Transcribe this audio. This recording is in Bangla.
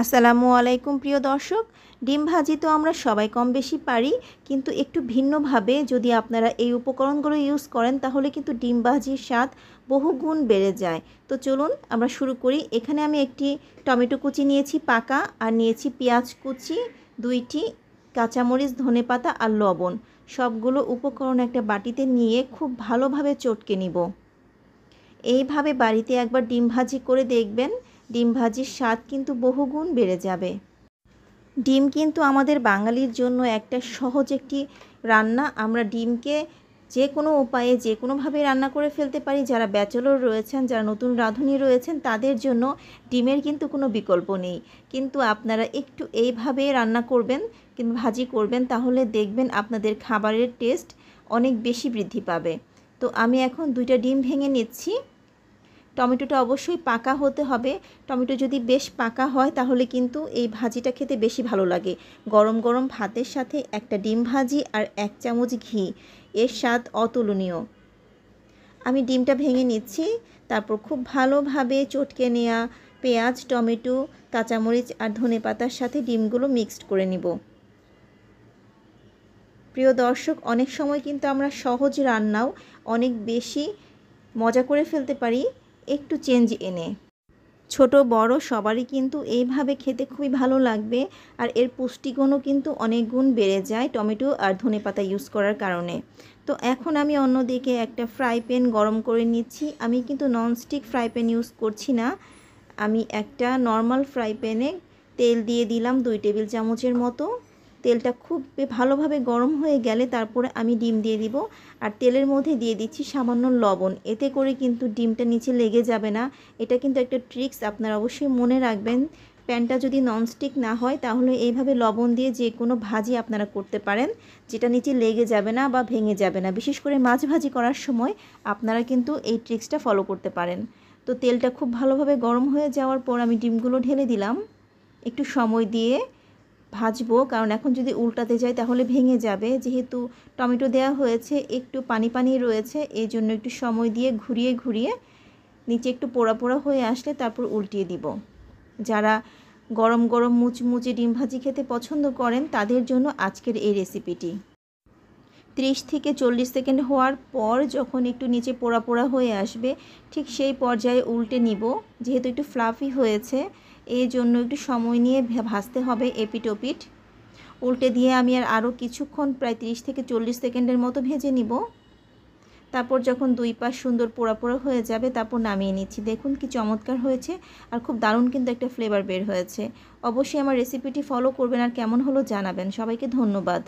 আসসালামু আলাইকুম প্রিয় দর্শক। ডিম ভাজি তো আমরা সবাই কম বেশি পারি, কিন্তু একটু ভিন্নভাবে যদি আপনারা এই উপকরণগুলো ইউজ করেন তাহলে কিন্তু ডিম ভাজির স্বাদ বহুগুণ বেড়ে যায়। তো চলুন আমরা শুরু করি। এখানে আমি একটি টমেটো কুচি নিয়েছি পাকা, আর নিয়েছি পেঁয়াজ কুচি, 2টি কাঁচামরিচ, ধনেপাতা আর লবণ। সবগুলো উপকরণ একটা বাটিতে নিয়ে খুব ভালোভাবে চটকে নিব। এইভাবে বাড়িতে একবার ডিম ভাজি করে দেখবেন, ডিম ভাজির স্বাদ কিন্তু বহুগুণ বেড়ে যাবে। ডিম কিন্তু আমাদের বাঙালির জন্য একটা সহজ একটি রান্না। আমরা ডিমকে যে কোনো উপায়ে যে কোনোভাবে রান্না করে ফেলতে পারি। যারা ব্যাচেলর রয়েছেন, যারা নতুন রাঁধুনি রয়েছেন, তাদের জন্য ডিমের কিন্তু কোনো বিকল্প নেই। কিন্তু আপনারা একটু এইভাবে রান্না করবেন কিংবা ভাজি করবেন, তাহলে দেখবেন আপনাদের খাবারের টেস্ট অনেক বেশি বৃদ্ধি পাবে। তো আমি এখন 2টা ডিম ভেঙে নিচ্ছি। টমেটোটা অবশ্যই পাকা হতে হবে। টমেটো যদি বেশ পাকা হয় তাহলে কিন্তু এই ভাজিটা খেতে বেশি ভালো লাগে। গরম গরম ভাতের সাথে একটা ডিম ভাজি আর 1 চামচ ঘি, এর স্বাদ অতুলনীয়। আমি ডিমটা ভেঙে নিচ্ছি, তারপর খুব ভালোভাবে চটকে নেওয়া পেঁয়াজ, টমেটো, কাঁচামরিচ আর ধনেপাতার সাথে ডিমগুলো মিক্সড করে নিব। প্রিয় দর্শক, অনেক সময় কিন্তু আমরা সহজ রান্নাও অনেক বেশি মজা করে ফেলতে পারি একটু চেঞ্জ এনে। ছোট বড় সবারই কিন্তু এইভাবে খেতে খুবই ভালো লাগবে, আর এর পুষ্টিগুণও কিন্তু অনেক গুণ বেড়ে যায় টমেটো আর ধনেপাতা ইউজ করার কারণে। তো এখন আমি অন্যদিকে একটা ফ্রাই প্যান গরম করে নিচ্ছি। আমি কিন্তু ননস্টিক ফ্রাই প্যান ইউজ করছি না। আমি একটা নর্মাল ফ্রাই প্যানে তেল দিয়ে দিলাম 2 টেবিল চামচের মতো। তেলটা খুব ভালোভাবে গরম হয়ে গেলে তারপরে আমি ডিম দিয়ে দিব, আর তেলের মধ্যে দিয়ে দিচ্ছি সামান্য লবণ। এতে করে কিন্তু ডিমটা নিচে লেগে যাবে না। এটা কিন্তু একটা ট্রিক্স, আপনারা অবশ্যই মনে রাখবেন। প্যানটা যদি ননস্টিক না হয় তাহলে এইভাবে লবণ দিয়ে যে কোনো ভাজি আপনারা করতে পারেন, যেটা নিচে লেগে যাবে না বা ভেঙে যাবে না। বিশেষ করে মাছ ভাজি করার সময় আপনারা কিন্তু এই ট্রিক্সটা ফলো করতে পারেন। তো তেলটা খুব ভালোভাবে গরম হয়ে যাওয়ার পর আমি ডিমগুলো ঢেলে দিলাম। একটু সময় দিয়ে ভাজবো, কারণ এখন যদি উল্টাতে যাই তাহলে ভেঙে যাবে। যেহেতু টমেটো দেওয়া হয়েছে, একটু পানি পানি রয়েছে, এই জন্য একটু সময় দিয়ে ঘুরিয়ে ঘুরিয়ে নিচে একটু পোড়া পোড়া হয়ে আসলে তারপর উল্টিয়ে দিব। যারা গরম গরম মুচমুচে ডিম ভাজি খেতে পছন্দ করেন তাদের জন্য আজকের এই রেসিপিটি। 30 থেকে 40 সেকেন্ড হওয়ার পর যখন একটু নিচে পোড়া পোড়া হয়ে আসবে, ঠিক সেই পর্যায়ে উল্টে নিব। যেহেতু একটু ফ্লাফি হয়েছে, এই জন্য একটু সময় নিয়ে ভাজতে হবে এপিট ওপিট। উল্টে দিয়ে আমি আরও কিছুক্ষণ প্রায় 30 থেকে 40 সেকেন্ডের মতো ভেজে নিব। তারপর যখন 2 পাশ সুন্দর পোড়া পোড়া হয়ে যাবে তারপর নামিয়ে নিচ্ছি। দেখুন কি চমৎকার হয়েছে, আর খুব দারুণ কিন্তু একটা ফ্লেভার বের হয়েছে। অবশ্যই আমার রেসিপিটি ফলো করবেন আর কেমন হলো জানাবেন। সবাইকে ধন্যবাদ।